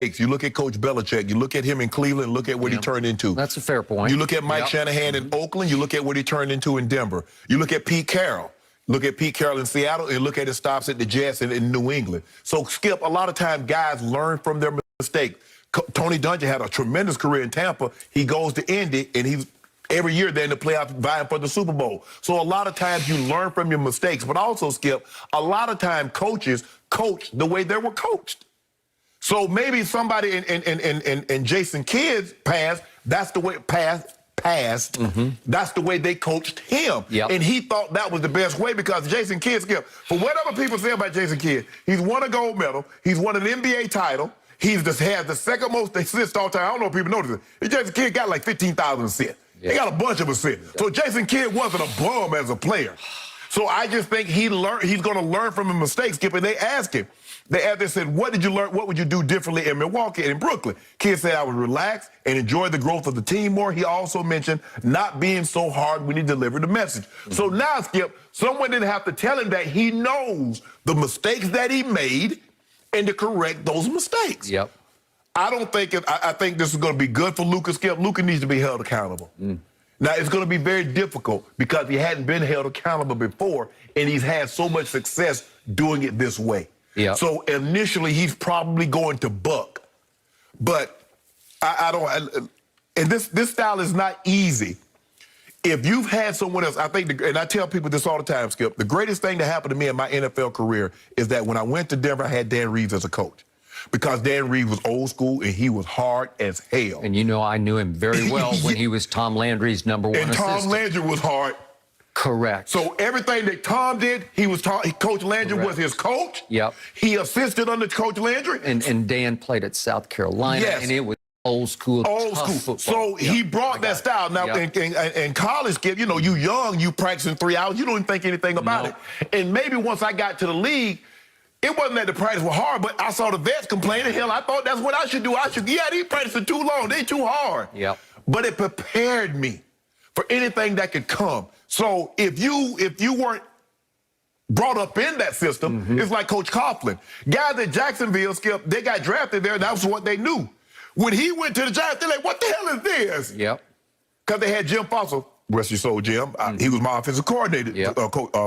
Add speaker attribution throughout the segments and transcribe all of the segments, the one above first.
Speaker 1: You look at Coach Belichick. You look at him in Cleveland. Look at what he turned into.
Speaker 2: That's a fair point.
Speaker 1: You look at Mike Shanahan in Oakland. You look at what he turned into in Denver. You look at Pete Carroll. Look at Pete Carroll in Seattle, and look at his stops at the Jets and in New England. So, Skip, a lot of times guys learn from their mistakes. Tony Dungy had a tremendous career in Tampa. He goes to Indy, and he's every year they're in the playoffs vying for the Super Bowl. So a lot of times you learn from your mistakes, but also, Skip, a lot of times coaches coach the way they were coached. So maybe somebody in Jason Kidd's past, that's the way that's the way they coached him. And he thought that was the best way because Jason Kidd, Skip, for whatever people say about Jason Kidd, he's won a gold medal, he's won an NBA title, he's just had the second most assists all time. I don't know if people notice it. Jason Kidd got like 15,000 assists. He got a bunch of assists. So Jason Kidd wasn't a bum as a player. So I just think he's going to learn from his mistakes, Skip, and they asked him. They said, what did you learn? What would you do differently in Milwaukee and in Brooklyn? Kidd said, I would relax and enjoy the growth of the team more. He also mentioned not being so hard when he delivered the message. So now, Skip, someone didn't have to tell him that he knows the mistakes that he made and to correct those mistakes. I don't think I think this is going to be good for Luka, Skip. Luka needs to be held accountable. Now, it's going to be very difficult because he hadn't been held accountable before, and he's had so much success doing it this way. So initially, he's probably going to buck. But I don't, and this style is not easy. If you've had someone else, I think, and I tell people this all the time, Skip, the greatest thing that happened to me in my NFL career is that when I went to Denver, I had Dan Reeves as a coach. Because Dan Reeves was old school and he was hard as hell. And
Speaker 2: you know, I knew him very well when he was Tom Landry's #1 assistant.
Speaker 1: And Tom Landry was hard.
Speaker 2: Correct.
Speaker 1: So everything that Tom did, Coach Landry was his coach. He assisted under Coach Landry.
Speaker 2: And Dan played at South Carolina. And it was old school, tough football.
Speaker 1: So he brought that style. Now, in college, Skip, you know, you young, you practicing 3 hours, you don't even think anything about it. And maybe once I got to the league, it wasn't that the practice was hard, but I saw the vets complaining. Hell, I thought that's what I should do. These practicing too long. They too hard. But it prepared me for anything that could come. So if you weren't brought up in that system, it's like Coach Coughlin. Guys at Jacksonville, Skip, they got drafted there. That was what they knew. When he went to the Giants, they're like, what the hell is this? Because they had Jim Fossil. Rest your soul, Jim. He was my offensive coordinator,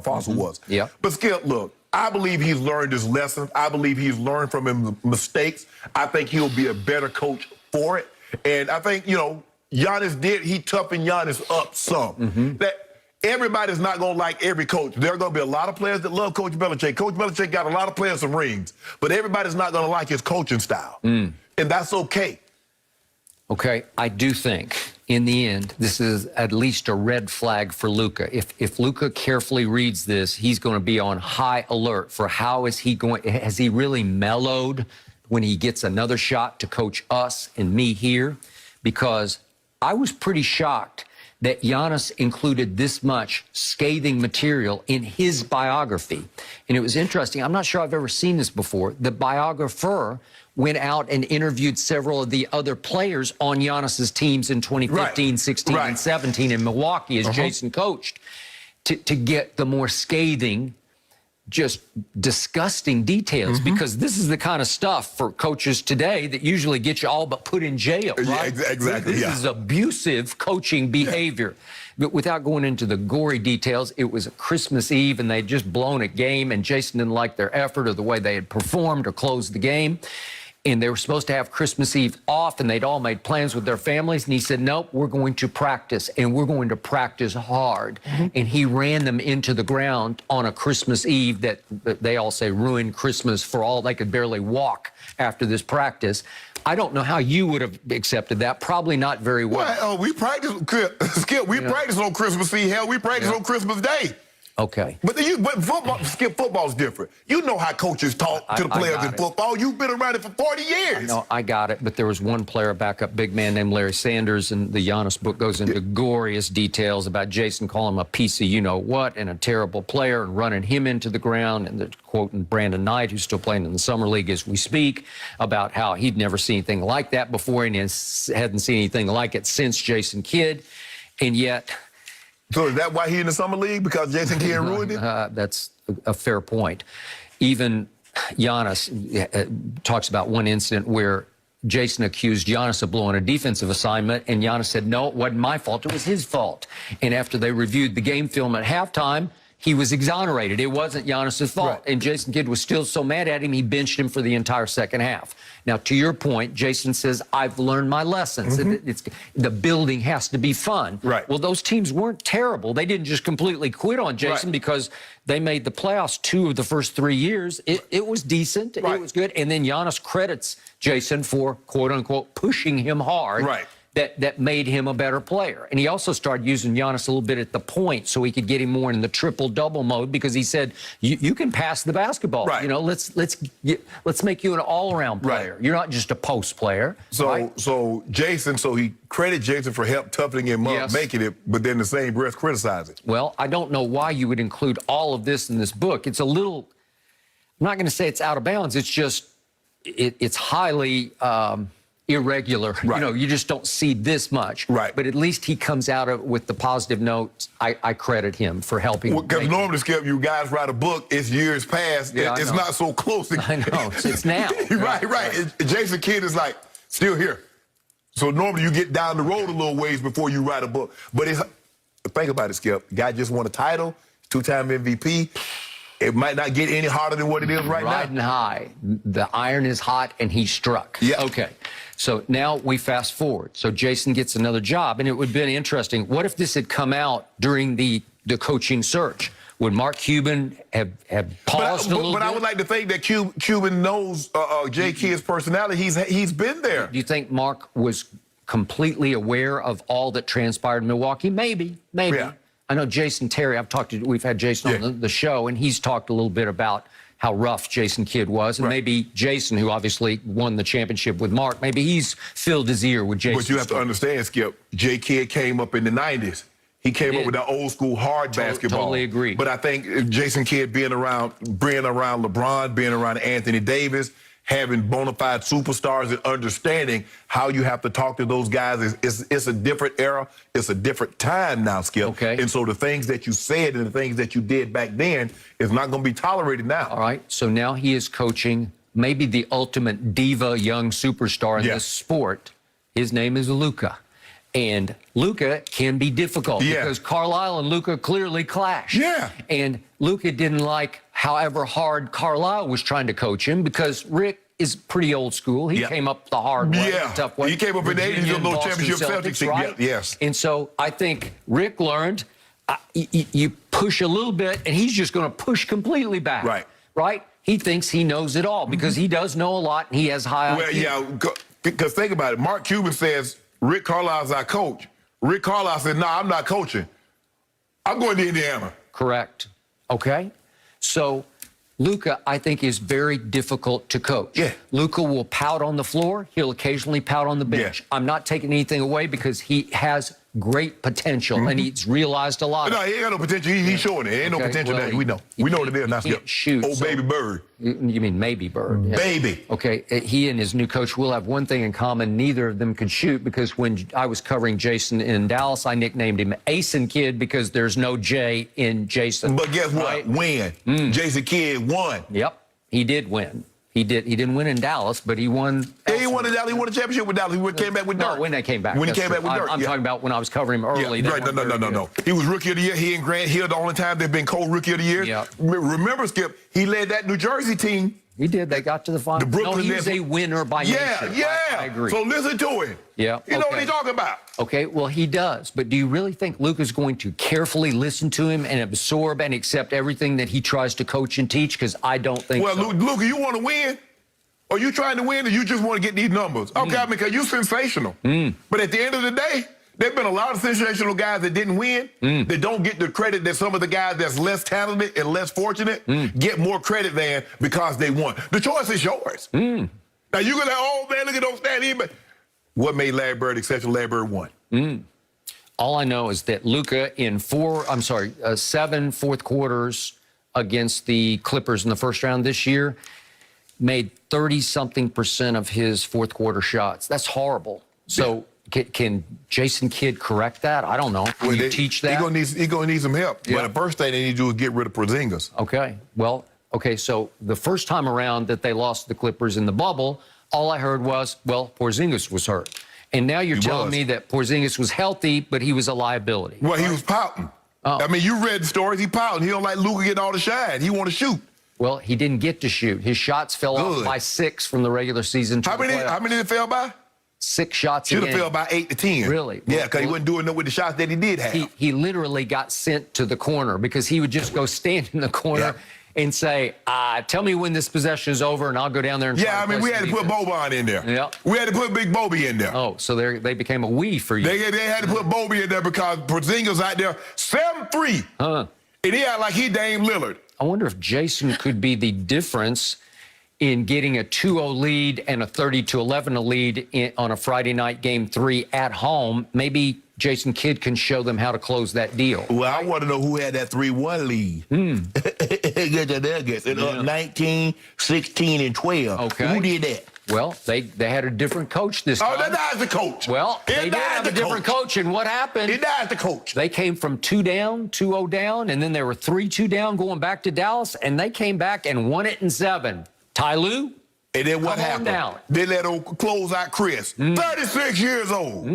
Speaker 1: Fossil was. But Skip, look, I believe he's learned his lessons. I believe he's learned from his mistakes. I think he'll be a better coach for it. And I think, you know, he toughened Giannis up some. That everybody's not going to like every coach. There are going to be a lot of players that love Coach Belichick. Coach Belichick got a lot of players some rings, but everybody's not going to like his coaching style. And that's okay.
Speaker 2: Okay, I do think, in the end, this is at least a red flag for Luka. If Luka carefully reads this, he's going to be on high alert for has he really mellowed when he gets another shot to coach us and me here? Because I was pretty shocked that Giannis included this much scathing material in his biography. And it was interesting. I'm not sure I've ever seen this before. The biographer went out and interviewed several of the other players on Giannis's teams in 2015, 16, and 17 in Milwaukee as Jason coached to get the more scathing, just disgusting details, because this is the kind of stuff for coaches today that usually get you all but put in jail, right?
Speaker 1: Exactly.
Speaker 2: This is abusive coaching behavior. But without going into the gory details, it was a Christmas Eve and they'd just blown a game and Jason didn't like their effort or the way they had performed or closed the game. And they were supposed to have Christmas Eve off, and they'd all made plans with their families. And he said, nope, we're going to practice, and we're going to practice hard. And he ran them into the ground on a Christmas Eve that they all say ruined Christmas for all. They could barely walk after this practice. I don't know how you would have accepted that. Probably not very well.
Speaker 1: We practice, Skip, we practice on Christmas Eve. Hell, we practice on Christmas Day.
Speaker 2: Okay.
Speaker 1: But football, Skip, football's different. You know how coaches talk to the players in football. You've been around it for 40 years.
Speaker 2: No, I got it. But there was one player, a backup big man named Larry Sanders, and the Giannis book goes into glorious details about Jason calling him a piece of you-know-what and a terrible player and running him into the ground. And they're quoting Brandon Knight, who's still playing in the Summer League as we speak, about how he'd never seen anything like that before and hadn't seen anything like it since Jason Kidd. And yet...
Speaker 1: So is that why he's in the Summer League? Because Jason Kidd ruined it?
Speaker 2: That's a fair point. Even Giannis talks about one incident where Jason accused Giannis of blowing a defensive assignment, and Giannis said, no, it wasn't my fault. It was his fault. And after they reviewed the game film at halftime, he was exonerated. It wasn't Giannis's fault.
Speaker 1: Right.
Speaker 2: And Jason Kidd was still so mad at him, he benched him for the entire second half. Now, to your point, Jason says, I've learned my lessons. The building has to be fun.
Speaker 1: Right.
Speaker 2: Well, those teams weren't terrible. They didn't just completely quit on Jason because they made the playoffs 2 of the first 3 years. It was decent. It was good. And then Giannis credits Jason for, quote unquote, pushing him hard.
Speaker 1: Right.
Speaker 2: That made him a better player. And he also started using Giannis a little bit at the point so he could get him more in the triple-double mode, because he said, you can pass the basketball.
Speaker 1: Right.
Speaker 2: You know, let's make you an all-around player.
Speaker 1: Right.
Speaker 2: You're not just a post player.
Speaker 1: So Jason, he credit Jason for help toughening him up, making it, but then the same breath criticize it.
Speaker 2: Well, I don't know why you would include all of this in this book. It's a little, I'm not going to say it's out of bounds. It's just, it's highly irregular.
Speaker 1: Right.
Speaker 2: You know, you just don't see this much.
Speaker 1: Right.
Speaker 2: But at least he comes out of with the positive notes. I credit him for helping.
Speaker 1: Because normally, Skip, you guys write a book, it's years past, it's not so close.
Speaker 2: I know, it's now.
Speaker 1: right. And Jason Kidd is like, still here. So normally you get down the road a little ways before you write a book. But think about it, Skip. Guy just won a title, 2-time MVP. It might not get any harder than what it is right now.
Speaker 2: Riding high. The iron is hot, and he struck.
Speaker 1: Yeah.
Speaker 2: Okay. So now we fast forward. So Jason gets another job, and it would have been interesting. What if this had come out during the coaching search? Would Mark Cuban have paused a little bit?
Speaker 1: But I would like to think that Cuban knows Jay Kidd's personality. He's been there.
Speaker 2: Do you think Mark was completely aware of all that transpired in Milwaukee? Maybe.
Speaker 1: Yeah.
Speaker 2: I know Jason Terry, we've had Jason on the show, and he's talked a little bit about how rough Jason Kidd was. And maybe Jason, who obviously won the championship with Mark, maybe he's filled his ear with Jason.
Speaker 1: But you have to understand, Skip, Jay Kidd came up in the 90s. He came up with that old school hard basketball.
Speaker 2: Totally agree.
Speaker 1: But I think Jason Kidd being around LeBron, being around Anthony Davis, having bona fide superstars and understanding how you have to talk to those guys, it's a different era. It's a different time now, Skip.
Speaker 2: Okay.
Speaker 1: And so the things that you said and the things that you did back then is not going to be tolerated now.
Speaker 2: All right. So now he is coaching maybe the ultimate diva young superstar in this sport. His name is Luka. And Luka can be difficult because Carlisle and Luka clearly clash.
Speaker 1: Yeah.
Speaker 2: And Luka didn't like however hard Carlisle was trying to coach him, because Rick is pretty old school. He came up the hard way, the tough way.
Speaker 1: He came up in the 80s with no championship Celtics,
Speaker 2: right?
Speaker 1: Yes.
Speaker 2: And so I think Rick learned you push a little bit, and he's just going to push completely back. Right? He thinks he knows it all because he does know a lot, and he has high IQ.
Speaker 1: Well, yeah, because think about it. Mark Cuban says, Rick Carlisle's our coach. Rick Carlisle said, no, I'm not coaching. I'm going to Indiana.
Speaker 2: Correct. Okay? So Luka, I think, is very difficult to coach.
Speaker 1: Yeah.
Speaker 2: Luka will pout on the floor. He'll occasionally pout on the bench. I'm not taking anything away, because he has great potential, and he's realized a lot.
Speaker 1: No, he ain't got no potential. He's showing it. Ain't no potential there. We know. We know what it is. Now,
Speaker 2: shoot.
Speaker 1: Old baby Bird.
Speaker 2: You mean maybe Bird? Yeah.
Speaker 1: Baby.
Speaker 2: Okay, he and his new coach will have one thing in common. Neither of them could shoot, because when I was covering Jason in Dallas, I nicknamed him Asin Kidd because there's no J in Jason.
Speaker 1: But guess what? Win. Jason Kidd won.
Speaker 2: Yep, he did win. He didn't win in Dallas, but he won.
Speaker 1: Yeah, he won in Dallas. He won a championship with Dallas. He came back with dirt.
Speaker 2: No, when they came back.
Speaker 1: When he came back with dirt.
Speaker 2: I'm talking about when I was covering him early.
Speaker 1: Right, no. He was Rookie of the Year. He and Grant Hill, the only time they've been co-Rookie of the Year.
Speaker 2: Yeah.
Speaker 1: Remember, Skip, he led that New Jersey team.
Speaker 2: He did. They got to the final.
Speaker 1: The Brooklyn
Speaker 2: He's a winner by nature. I agree.
Speaker 1: So listen to him.
Speaker 2: Yeah.
Speaker 1: You know what he's talking about.
Speaker 2: Okay, well, he does. But do you really think Luka's going to carefully listen to him and absorb and accept everything that he tries to coach and teach? Because I don't think so.
Speaker 1: Well, Luka, you want to win? Are you trying to win, or you just want to get these numbers? Okay, I mean, because you're sensational. But at the end of the day, there have been a lot of sensational guys that didn't win, that don't get the credit that some of the guys that's less talented and less fortunate get more credit than because they won. The choice is yours. Now, you're going to say, oh, man, look at those stats. But what made Larry Bird exceptional? Larry Bird won.
Speaker 2: All I know is that Luka in 7 fourth quarters against the Clippers in the first round this year made 30-something% of his fourth quarter shots. That's horrible. So can Jason Kidd correct that? I don't know. Can you teach that?
Speaker 1: He's going to need some help.
Speaker 2: Yeah.
Speaker 1: But the first thing they need to do is get rid of Porzingis.
Speaker 2: Okay. Well, okay, so the first time around that they lost the Clippers in the bubble, All I heard was, well, Porzingis was hurt. And now you're telling me that Porzingis was healthy, but he was a liability.
Speaker 1: Well, he was pouting.
Speaker 2: Oh.
Speaker 1: I mean, you read the stories. He pouting. He don't like Luka getting all the shine. He want to shoot.
Speaker 2: Well, he didn't get to shoot. His shots fell off by 6 from the regular season to
Speaker 1: How many did it fell by?
Speaker 2: 6 shots
Speaker 1: Should have fell by 8 to 10.
Speaker 2: Really?
Speaker 1: Yeah, because he wasn't doing no with the shots that he did have.
Speaker 2: He literally got sent to the corner because he would just go stand in the corner and say, tell me when this possession is over, and I'll go down there and try to
Speaker 1: I mean, we had to put Boban in there.
Speaker 2: Yeah.
Speaker 1: We had to put Big Bobby in there.
Speaker 2: Oh, so they became a we for you.
Speaker 1: They had to put Bobby in there because Porzingis out there 7-3. And he act like he Dame Lillard.
Speaker 2: I wonder if Jason could be the difference in getting a 2-0 lead and a 30-11 lead on a Friday night game 3 at home. Maybe Jason Kidd can show them how to close that deal.
Speaker 1: Well, I want to know who had that 3-1 lead. Against the Nuggets. Up 19, 16, and 12.
Speaker 2: Okay.
Speaker 1: Who did that?
Speaker 2: Well, they had a different coach this time.
Speaker 1: Oh, that is the coach.
Speaker 2: Well, they did have a different coach, and what happened?
Speaker 1: It dies the coach.
Speaker 2: They came from 2-0 down, and then they were 3-2 down going back to Dallas, and they came back and won it in 7. Ty Lue?
Speaker 1: And then what happened? They let him close out Chris. 36 years old.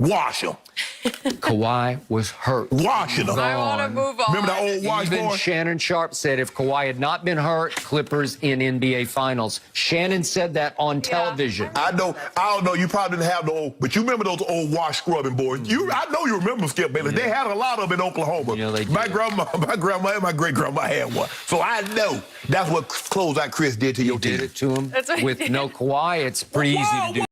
Speaker 1: Wash him.
Speaker 2: Kawhi was hurt.
Speaker 1: Washing him.
Speaker 3: I want to move on.
Speaker 1: Remember that old wash
Speaker 2: Even
Speaker 1: boy?
Speaker 2: Shannon Sharp said if Kawhi had not been hurt, Clippers in NBA Finals. Shannon said that on television.
Speaker 1: I don't know. You probably didn't have the old, but you remember those old wash scrubbing boys. I know you remember Skip Bayless. They had a lot of them in Oklahoma.
Speaker 2: Yeah, they did.
Speaker 1: My grandma, and my great grandma had one. So I know that's what closeout Chris did to your team.
Speaker 2: Did it to him
Speaker 3: That's what he
Speaker 2: with
Speaker 3: did.
Speaker 2: no Kawhi. It's pretty easy to do.